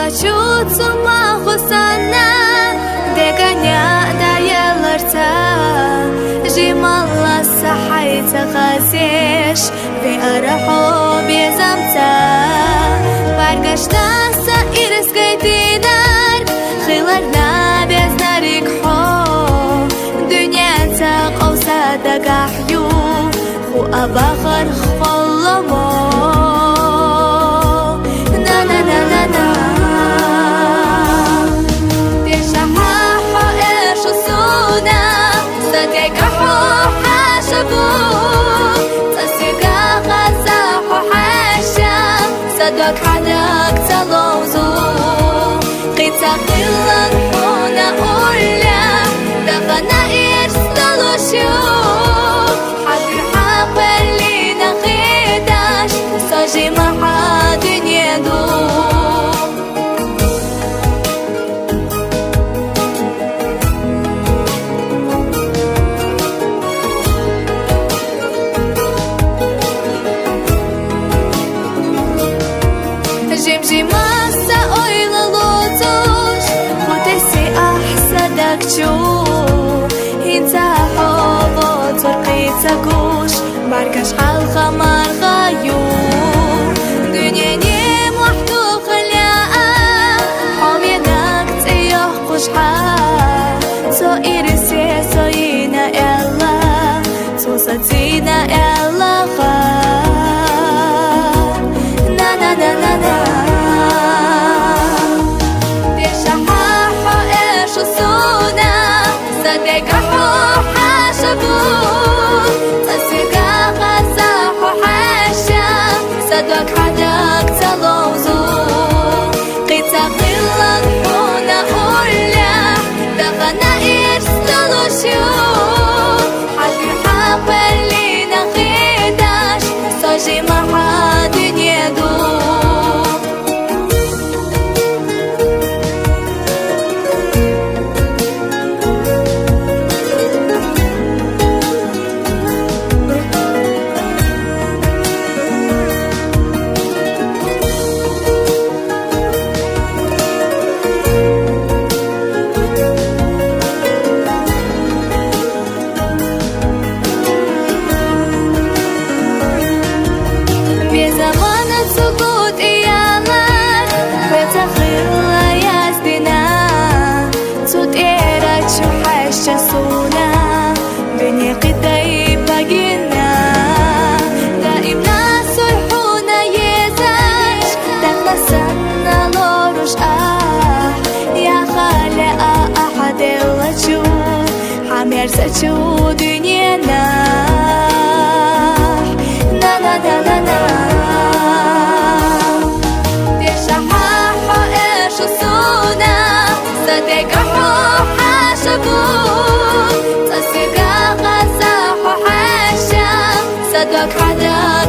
Чуцу махусана, дегanya dayalarta, jimalla sahayta ghazish, ve araho bezamta, bargashtasa iris gaydinar, khilarna beznarik ho, dunyata qawsa dagahyu, khu abakhar khallamo. صدق حدك تلوزو قيتا قيلان هنا أولا دفنا إرسلو شو حبي حقل لينا خيداش ساجي مع دنيا دو جمجمة أويلا لوتوش وتسي أحسدك جو هنتا حوضو ترقيتا قوش باركش حلقة مرغايو دنيا نيم وحدو خلاقة حومينك تيوه قشحة تو إرسي سوينا إلا تو ستينا إلا خار نا نا نا نا نا صدق حدك تلوزو قيتا قيلان هنا أولا دفنا إرسلو شو حبي حقل لينا خيداش ساجي مع دنيا دو Сачу дуньяна, на на на на на. Дешаха хаэшу суна, садекаху хашабу, сасига газаху хаша, садок хадак.